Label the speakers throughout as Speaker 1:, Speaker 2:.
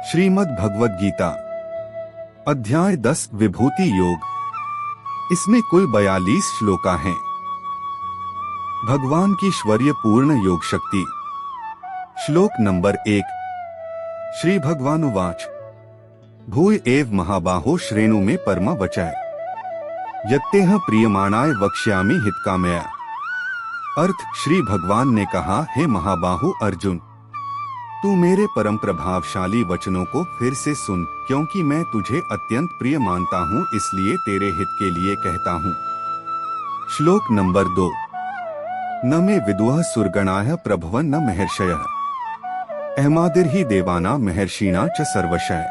Speaker 1: श्रीमद् भगवद गीता अध्याय 10 विभूति योग। इसमें कुल 42 श्लोका हैं। भगवान की शौर्य पूर्ण योग शक्ति। श्लोक नंबर 1। श्री भगवानुवाच भूय एव महाबाहो श्रेणु में परम वचः यत्तेह प्रियमाणाय वक्ष्यामि हितकामया। अर्थ, श्री भगवान ने कहा, हे महाबाहु अर्जुन, तू मेरे परम प्रभावशाली वचनों को फिर से सुन, क्योंकि मैं तुझे अत्यंत प्रिय मानता हूँ, इसलिए तेरे हित के लिए कहता हूँ। श्लोक नंबर 2। न मे विदुः सुरगणाः प्रभवन् न महर्षयः अहमादिर्हि देवाना महर्षिणा च सर्वशः।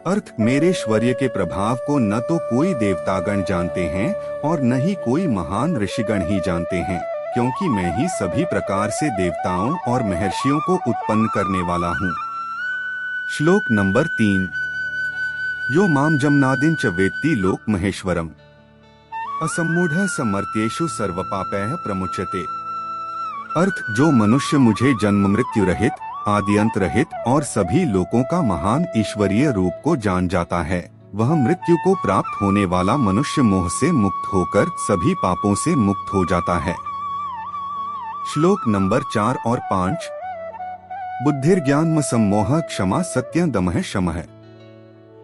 Speaker 1: अर्थ, मेरे शौर्य के प्रभाव को न तो कोई देवतागण जानते हैं और न ही कोई महान ऋषिगण ही जानते हैं, क्योंकि मैं ही सभी प्रकार से देवताओं और महर्षियों को उत्पन्न करने वाला हूँ। श्लोक नंबर 3। यो माम जमनादिं च वेत्ति लोक महेश्वरम असम्मूढ़ समर्त्येषु सर्वपापैः प्रमुच्यते। अर्थ, जो मनुष्य मुझे जन्म मृत्यु रहित, आद्यंत रहित और सभी लोकों का महान ईश्वरीय रूप को जान जाता है, वह मृत्यु को प्राप्त होने वाला मनुष्य मोह से मुक्त होकर सभी पापों से मुक्त हो जाता है। श्लोक नंबर 4 और 5। बुद्धिर्ज्ञानम सम्मोह क्षमा सत्यं दमः शमः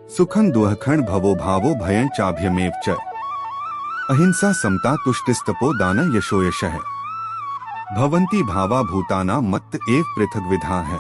Speaker 1: सुखं दुःखं भवो भावो भयं चाभयमेव च अहिंसा समता तुष्टिस्तपो दान यशो यशः भवन्ति भावा भूतानां मत्त एव पृथग्विधा है।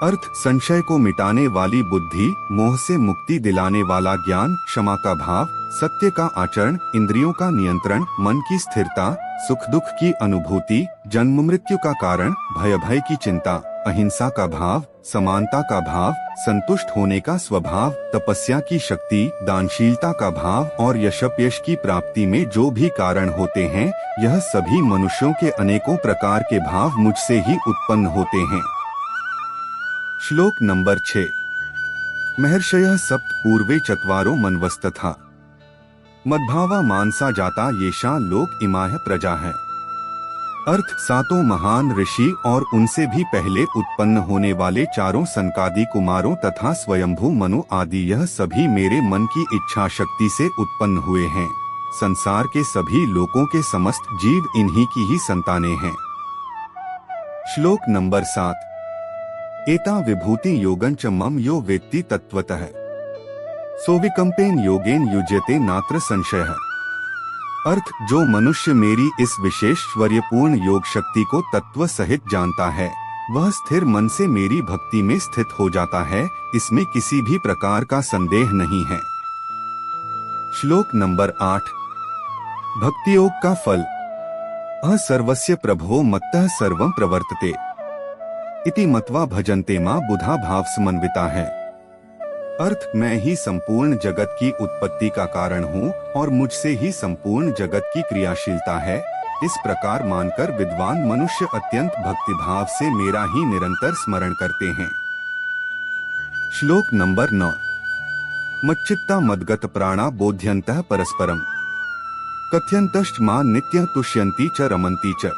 Speaker 1: अर्थ, संशय को मिटाने वाली बुद्धि, मोह से मुक्ति दिलाने वाला ज्ञान, क्षमा का भाव, सत्य का आचरण, इंद्रियों का नियंत्रण, मन की स्थिरता, सुख दुख की अनुभूति, जन्म मृत्यु का कारण, भय की चिंता, अहिंसा का भाव, समानता का भाव, संतुष्ट होने का स्वभाव, तपस्या की शक्ति, दानशीलता का भाव और यश की प्राप्ति में जो भी कारण होते हैं, यह सभी मनुष्यों के अनेकों प्रकार के भाव मुझसे ही उत्पन्न होते हैं। श्लोक नंबर 6। महर्षयः सप्त पूर्वे चत्वारो मन्वस्तथा मद्भावा मानसा जाता येषां लोक इमाः प्रजाः। अर्थ, सातों महान ऋषि और उनसे भी पहले उत्पन्न होने वाले चारों सनकादि कुमारों तथा स्वयंभू मनु आदि, यह सभी मेरे मन की इच्छा शक्ति से उत्पन्न हुए हैं। संसार के सभी लोकों के समस्त जीव इन्हीं की ही संतानें हैं। श्लोक नंबर 7। एता विभूति योगं च मम यो वेत्ति तत्वतः सोविकम्पेन योगेन युज्यते नात्र संशयः। अर्थ, जो मनुष्य मेरी इस विशेष शौर्यपूर्ण योग शक्ति को तत्व सहित जानता है, वह स्थिर मन से मेरी भक्ति में स्थित हो जाता है, इसमें किसी भी प्रकार का संदेह नहीं है। श्लोक नंबर 8। भक्ति योग का फल। सर्वस्य प्रभवो मत्तः सर्वं प्रवर्तते इति मत्वा भजन्ते मां बुधा भाव समन्विता है। अर्थ, मैं ही संपूर्ण जगत की उत्पत्ति का कारण हूँ और मुझसे ही संपूर्ण जगत की क्रियाशीलता है। इस प्रकार मानकर विद्वान मनुष्य अत्यंत भक्तिभाव से मेरा ही निरंतर स्मरण करते हैं। श्लोक नंबर 9। मच्चित्ता मद्गत प्राणा बोध्यन्तः परस्परम कथयन्तश्च मां नित्यं तुष्यन्ति च रमन्ति च।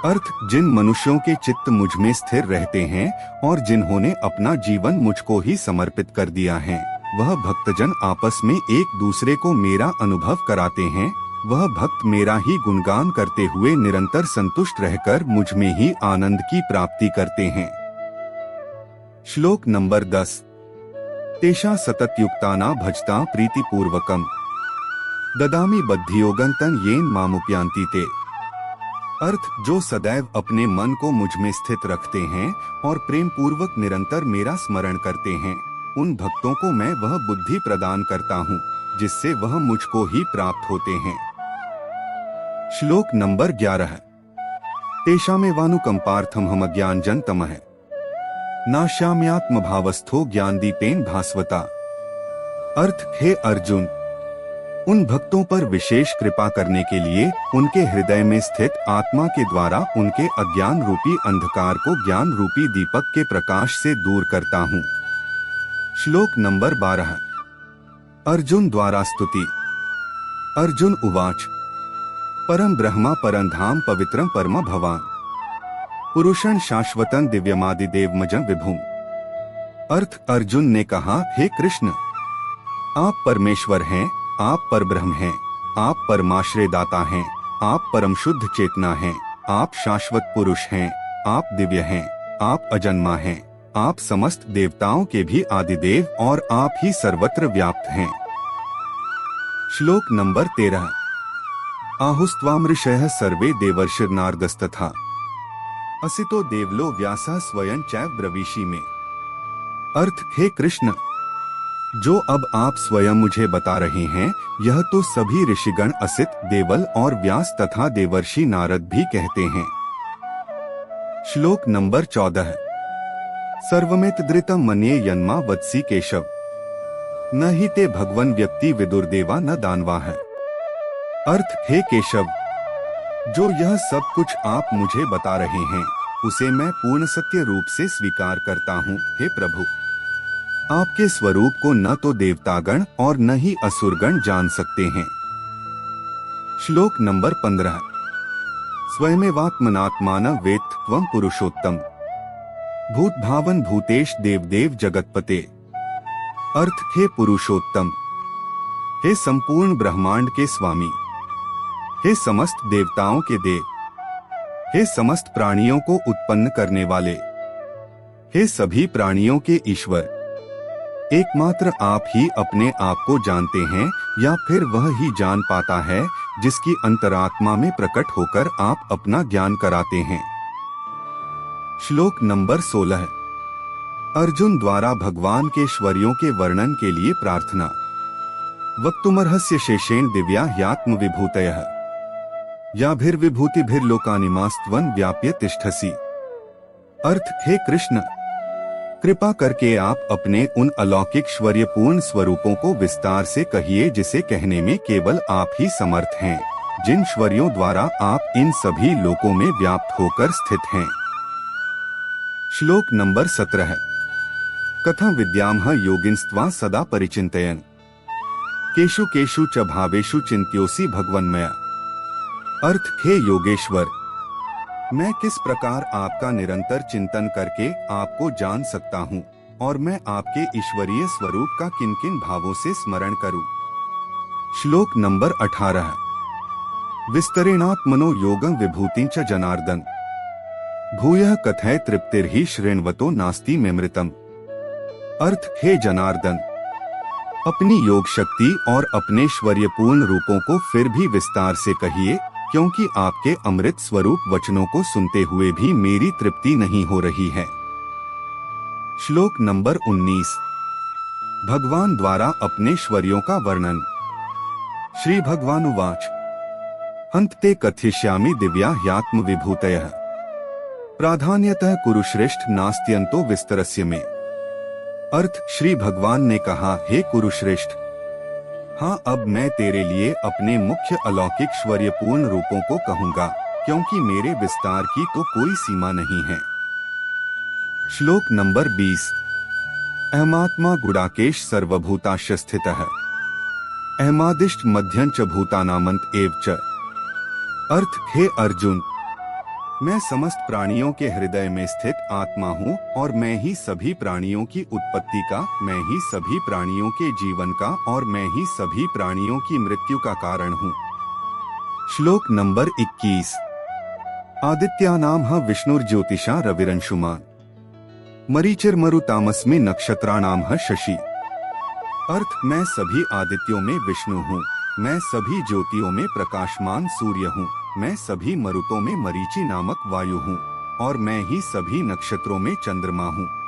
Speaker 1: अर्थ, जिन मनुष्यों के चित्त मुझ में स्थिर रहते हैं और जिन्होंने अपना जीवन मुझको ही समर्पित कर दिया है, वह भक्तजन आपस में एक दूसरे को मेरा अनुभव कराते हैं। वह भक्त मेरा ही गुणगान करते हुए निरंतर संतुष्ट रहकर मुझ में ही आनंद की प्राप्ति करते हैं। श्लोक नंबर 10। तेषा सततयुक्ताना भजता प्रीतिपूर्वकम ददामि बद्धियोगं तं येन मामुपयान्ति ते। अर्थ, जो सदैव अपने मन को मुझ में स्थित रखते हैं और प्रेम पूर्वक निरंतर मेरा स्मरण करते हैं, उन भक्तों को मैं वह बुद्धि प्रदान करता हूँ जिससे वह मुझको ही प्राप्त होते हैं। श्लोक नंबर 11। तेषामेवानुकंपार्थं हम ज्ञानजं तमः नाश्याम्यात्म भावस्थो ज्ञानदीपेन भास्वता। अर्थ, हे अर्जुन, उन भक्तों पर विशेष कृपा करने के लिए उनके हृदय में स्थित आत्मा के द्वारा उनके अज्ञान रूपी अंधकार को ज्ञान रूपी दीपक के प्रकाश से दूर करता हूँ। श्लोक नंबर 12। अर्जुन द्वारा स्तुति। अर्जुन उवाच परम ब्रह्मा परं धाम पवित्रं परम भवान् पुरुषं शाश्वतं दिव्यमादिदेवमजं विभुम् अर्थ अर्जुन ने कहा, हे कृष्ण, आप परमेश्वर हैं, आप परब्रह्म हैं, आप परमाश्रय दाता हैं, आप परम शुद्ध चेतना हैं, आप शाश्वत पुरुष हैं, आप दिव्य हैं, आप अजन्मा हैं, आप समस्त देवताओं के भी आदिदेव और आप ही सर्वत्र व्याप्त हैं। श्लोक नंबर 13। आहुस्त्वामृषयः सर्वे देवर्षिर्नारदस्तथा असितो देवलो व्यासः स्वयं चैव ब्रवीषि में। अर्थ, हे कृष्ण, जो अब आप स्वयं मुझे बता रहे हैं, यह तो सभी ऋषिगण असित, देवल और व्यास तथा देवर्षि नारद भी कहते हैं। श्लोक नंबर 14। सर्वमेतद्रितं मन्ये यन्मा वत्सि केशव न ही ते भगवन व्यक्ति विदुर्देवा न दानवा है। अर्थ, हे केशव, जो यह सब कुछ आप मुझे बता रहे हैं, उसे मैं पूर्ण सत्य रूप से स्वीकार करता हूँ। हे प्रभु, आपके स्वरूप को न तो देवतागण और न ही असुरगण जान सकते हैं। श्लोक नंबर 15। स्वयमेवात्मनात्मान वेत्थ त्वं पुरुषोत्तम भूत भावन भूतेश देवदेव जगतपते। अर्थ, हे पुरुषोत्तम, हे संपूर्ण ब्रह्मांड के स्वामी, हे समस्त देवताओं के देव, हे समस्त प्राणियों को उत्पन्न करने वाले, हे सभी प्राणियों के ईश्वर, एकमात्र आप ही अपने आप को जानते हैं या फिर वह ही जान पाता है जिसकी अंतरात्मा में प्रकट होकर आप अपना ज्ञान कराते हैं। श्लोक नंबर 16। अर्जुन द्वारा भगवान के ऐश्वर्यों के वर्णन के लिए प्रार्थना। वक्तुमर्हस्य शेषेण दिव्या ह्यात्म विभूतयः याभिर्विभूतिभिर्लोकानिमास्त्वं व्याप्य तिष्ठसि। अर्थ, हे कृष्ण, कृपा करके आप अपने उन अलौकिक ऐश्वर्यपूर्ण स्वरूपों को विस्तार से कहिए जिसे कहने में केवल आप ही समर्थ हैं, जिन ऐश्वर्यों द्वारा आप इन सभी लोकों में व्याप्त होकर स्थित हैं। श्लोक नंबर 17। कथं विद्यामः योगिनस्त्वा सदा परिचिन्तयन् केषु केषु च भावेषु चिन्त्योऽसि भगवन्मया। अर्थ, हे योगेश्वर, मैं किस प्रकार आपका निरंतर चिंतन करके आपको जान सकता हूँ और मैं आपके ईश्वरीय स्वरूप का किन किन भावों से स्मरण करूँ। श्लोक नंबर 18। विस्तरेणात्मनो योगं विभूतिं च जनार्दन भूयः कथय तृप्तिर्हि शृण्वतो नास्ति मेमृतम्। अर्थ, हे जनार्दन, अपनी योग शक्ति और अपने ऐश्वर्यपूर्ण रूपों को फिर भी विस्तार से कहिए, क्योंकि आपके अमृत स्वरूप वचनों को सुनते हुए भी मेरी तृप्ति नहीं हो रही है। श्लोक नंबर 19। भगवान द्वारा अपने ऐश्वर्यों का वर्णन। श्री भगवानुवाच हन्ते कथयिष्यामि दिव्या ह्यात्म विभूतयः प्राधान्यतः कुरुश्रेष्ठ नास्त्यन्तो विस्तरस्य में। अर्थ, श्री भगवान ने कहा, हे कुरुश्रेष्ठ, हाँ, अब मैं तेरे लिए अपने मुख्य अलौकिक ऐश्वर्यपूर्ण रूपों को कहूँगा, क्योंकि मेरे विस्तार की तो कोई सीमा नहीं है। श्लोक नंबर 20। अहमात्मा गुडाकेश सर्वभूताश्च स्थितः अहमादिष्ट मध्यं च भूतानामन्त एव च। अर्थ, हे अर्जुन, मैं समस्त प्राणियों के हृदय में स्थित आत्मा हूँ और मैं ही सभी प्राणियों की उत्पत्ति का, मैं ही सभी प्राणियों के जीवन का और मैं ही सभी प्राणियों की मृत्यु का कारण हूँ। श्लोक नंबर 21। आदित्यानां ह विष्णुर्ज्योतिषा रविरंशुमान् मरीचिर्मरुतामस्मि नक्षत्राणां ह शशि। अर्थ, मैं सभी आदित्यों में विष्णु हूँ, मैं सभी ज्योतियों में प्रकाशमान सूर्य हूँ, मैं सभी मरुतों में मरीचि नामक वायु हूँ और मैं ही सभी नक्षत्रों में चंद्रमा हूँ।